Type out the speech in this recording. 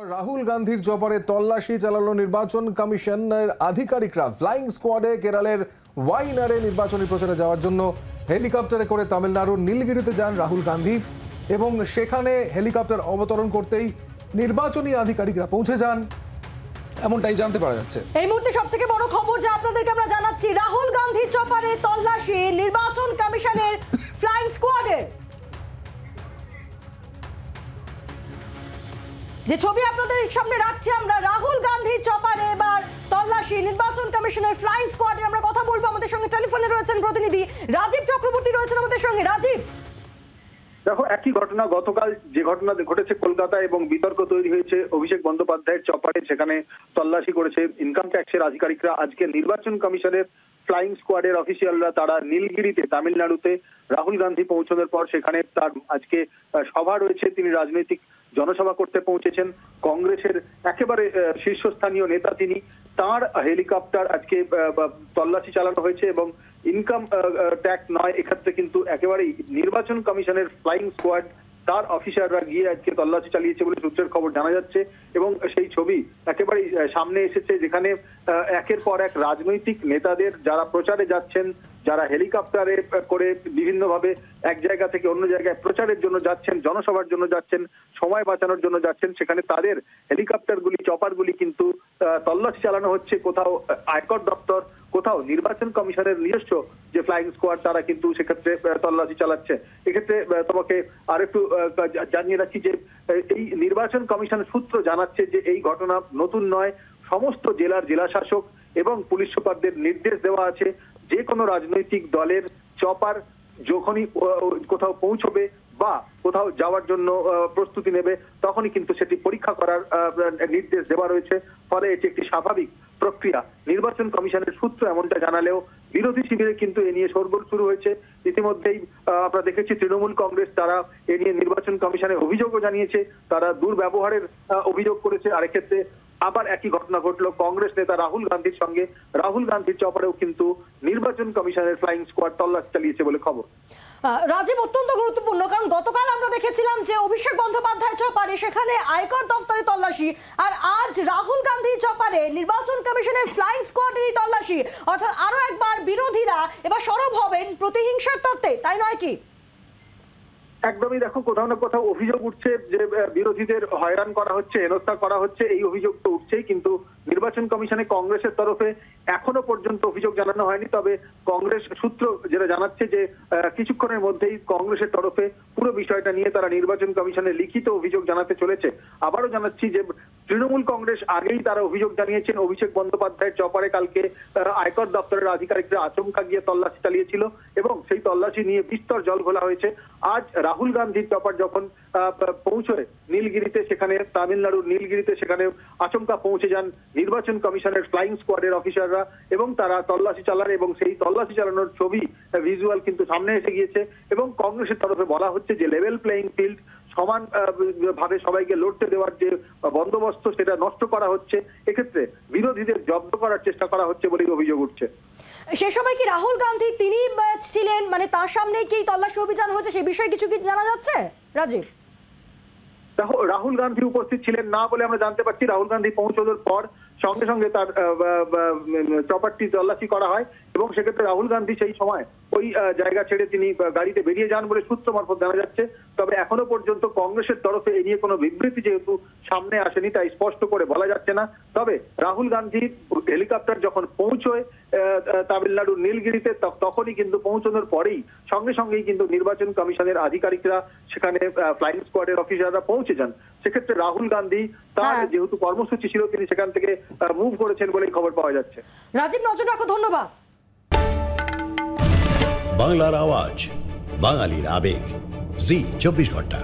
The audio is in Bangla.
রাহুল গান্ধীর চপারে তল্লাশি চালালো নির্বাচন কমিশনের আধিকারিকরা। ফ্লাইং স্কোয়াডে কেরলের ওয়াইনারে নির্বাচনী প্রচারে যাওয়ার জন্য হেলিকপ্টারে করে তামিলনাড়ুর নীলগিরিতে যান রাহুল গান্ধী এবং সেখানে হেলিকপ্টার অবতরণ করতেই নির্বাচনী আধিকারিকরা পৌঁছে যান, এমনটাই জানতে পারা যাচ্ছে। এই মুহূর্তে সবথেকে বড় খবর যা আপনাদেরকে আমরা জানাচ্ছি, রাহুল গান্ধী চপারে তল্লাশি নির্বাচন কমিশনের ফ্লাইং স্কোয়াডের। যে ছবি আপনাদের সামনে রাখছি আমরা, রাহুল গান্ধী চপারে এবার তল্লাশি নির্বাচন কমিশনের ফ্লাইং স্কোয়াডের। আমরা কথা বলবো, আমাদের সঙ্গে টেলিফোনে রয়েছেন প্রতিনিধি রাজীব চক্রবর্তী রয়েছেন আমাদের সঙ্গে। রাজীব, দেখো, একই ঘটনা গতকাল যে ঘটনা ঘটেছে কলকাতায় এবং বিতর্ক তৈরি হয়েছে অভিষেক বন্দ্যোপাধ্যায়ের চপারে, সেখানে তল্লাশি করেছে ইনকাম ট্যাক্সের আধিকারিকরা। আজকে নির্বাচন কমিশনের ফ্লাইং স্কোয়াডের অফিসিয়ালরা তারা নীলগিরিতে তামিলনাড়ুতে রাহুল গান্ধী পৌঁছানোর পর সেখানে তার আজকে সভা রয়েছে, তিনি রাজনৈতিক জনসভা করতে পৌঁছেছেন। কংগ্রেসের একেবারে শীর্ষস্থানীয় নেতা তিনি, তার হেলিকপ্টার আজকে তল্লাশি চালানো হয়েছে এবং ইনকাম ট্যাক্স নয়, এক্ষেত্রে কিন্তু একেবারেই নির্বাচন কমিশনের ফ্লাইং স্কোয়াড তার অফিসাররা গিয়ে আজকে তল্লাশি চালিয়েছে বলে সূত্রের খবর জানা যাচ্ছে। এবং সেই ছবি একেবারেই সামনে এসেছে, যেখানে একের পর এক রাজনৈতিক নেতাদের যারা প্রচারে যাচ্ছেন, যারা হেলিকপ্টারে করে বিভিন্নভাবে এক জায়গা থেকে অন্য জায়গায় প্রচারের জন্য যাচ্ছেন, জনসভার জন্য যাচ্ছেন, সময় বাঁচানোর জন্য যাচ্ছেন, সেখানে তাদের হেলিকপ্টারগুলি চপারগুলি কিন্তু তল্লাশি চালানো হচ্ছে। কোথাও আয়কর দপ্তর, কোথাও নির্বাচন কমিশনের নিজস্ব যে ফ্লাইং স্কোয়াড তারা কিন্তু সেক্ষেত্রে তল্লাশি চালাচ্ছে। এক্ষেত্রে তোমাকে আরেকটু জানিয়ে রাখি যে এই নির্বাচন কমিশনের সূত্র জানাচ্ছে যে এই ঘটনা নতুন নয়। সমস্ত জেলার জেলাশাসক এবং পুলিশ সুপারদের নির্দেশ দেওয়া আছে, যে কোনো রাজনৈতিক দলের চপার যখনই কোথাও পৌঁছবে বা কোথাও যাওয়ার জন্য প্রস্তুতি নেবে তখনই কিন্তু সেটি পরীক্ষা করার নির্দেশ দেওয়া রয়েছে। ফলে এটি একটি স্বাভাবিক প্রক্রিয়া। নির্বাচন কমিশনের সূত্র এমনটা জানালেও বিরোধী শিবিরে কিন্তু এ নিয়ে শোরগোল শুরু হয়েছে। ইতিমধ্যেই আমরা দেখেছি তৃণমূল কংগ্রেস তারা এ নিয়ে নির্বাচন কমিশনে অভিযোগও জানিয়েছে, তারা দুর্ব্যবহারের অভিযোগ করেছে। আর এক্ষেত্রে আবার একই ঘটনা ঘটলো কংগ্রেস নেতা রাহুল গান্ধীর সঙ্গে। রাহুল গান্ধীর চপারেও কিন্তু নির্বাচন কমিশনের ফ্লাইং স্কোয়াড তল্লাশি চালিয়েছে বলে খবর। রাজীব, অত্যন্ত গুরুত্বপূর্ণ, কারণ গতকাল আমরা দেখেছিলাম যে অভিষেক বন্দ্যোপাধ্যায় চপারে সেখানে আয়কর দফতরে তল্লাশি, আর আজ রাহুল গান্ধী চপারে নির্বাচন কমিশনের ফ্লাইং স্কোয়াডেরই তল্লাশি। অর্থাৎ আরো একবার বিরোধীরা এবার সরব হবেন প্রতিহিংসার তত্ত্বে, তাই নয় কি? একদমই। দেখো, কোথাও না কোথাও অভিযোগ উঠছে যে বিরোধীদের হয়রান করা হচ্ছে, হেনস্থা করা হচ্ছে, এই অভিযোগ তো উঠছেই। কিন্তু নির্বাচন কমিশনে কংগ্রেসের তরফে এখনো পর্যন্ত অভিযোগ জানানো হয়নি। তবে কংগ্রেস সূত্র যেটা জানাচ্ছে যে কিছুক্ষণের মধ্যেই কংগ্রেসের তরফে পুরো বিষয়টা নিয়ে তারা নির্বাচন কমিশনে লিখিত অভিযোগ জানাতে চলেছে। আবারও জানাচ্ছি যে তৃণমূল কংগ্রেস আগেই তারা অভিযোগ জানিয়েছেন অভিষেক বন্দ্যোপাধ্যায়ের চপারে কালকে আয়কর দপ্তরের আধিকারিকরা আচমকা গিয়ে তল্লাশি চালিয়েছিল এবং সেই তল্লাশি নিয়ে বিস্তর জল ঘোলা হয়েছে। আজ রাহুল গান্ধীর চপার যখন পৌঁছয় নীলগিরিতে, সেখানে তামিলনাড়ুর নীলগিরিতে সেখানে আচমকা পৌঁছে যান নির্বাচন কমিশনের ফ্লাইং স্কোয়াডের অফিসাররা এবং তারা তল্লাশি চালান এবং সেই তল্লাশি চালানোর ছবি ভিজুয়াল কিন্তু সামনে এসে গিয়েছে। এবং কংগ্রেসের তরফে বলা হচ্ছে যে লেভেল প্লেইং ফিল্ড, সমান ভাবে সবাইকে লড়তে দেওয়ার যে বন্দোবস্ত সেটা নষ্ট করা হচ্ছে। এক্ষেত্রে বিরোধীদের জব্দ করার চেষ্টা করা হচ্ছে বলেই অভিযোগ উঠছে। সে সময় কি রাহুল গান্ধী তিনি ছিলেন, মানে তার সামনে কি তল্লাশি অভিযান হয়েছে সেই বিষয়ে কিছু কি জানা যাচ্ছে রাজীব? দেখো, রাহুল গান্ধী উপস্থিত ছিলেন না বলে আমরা জানতে পারছি। রাহুল গান্ধী পৌঁছানোর পর সঙ্গে সঙ্গে তার চপারটি তল্লাশি করা হয় এবং সেক্ষেত্রে রাহুল গান্ধী সেই সময় ওই জায়গা ছেড়ে তিনি গাড়িতে বেরিয়ে যান বলে সূত্র মারফত জানা যাচ্ছে। তবে এখনো পর্যন্ত কংগ্রেসের তরফে এই নিয়ে কোনো বিবৃতি যেহেতু সামনে আসেনি, তাই স্পষ্ট করে বলা যাচ্ছে না। তবে রাহুল গান্ধী হেলিকপ্টার যখন পৌঁছয় তামিলনাড়ুর নীলগিরিতে, তখনই কিন্তু পৌঁছানোর পরেই সঙ্গে সঙ্গেই কিন্তু নির্বাচন কমিশনের আধিকারিকরা সেখানে ফ্লাইং স্কোয়াডের অফিসাররা পৌঁছে যান। সেক্ষেত্রে রাহুল গান্ধী তার যেহেতু কর্মসূচি ছিল তিনি সেখান থেকে মুভ করেছেন বলেই খবর পাওয়া যাচ্ছে। রাজীব, নজর রাখো, ধন্যবাদ। বাংলার আওয়াজ, বাঙালির আবেগ, জি 24 ঘন্টা।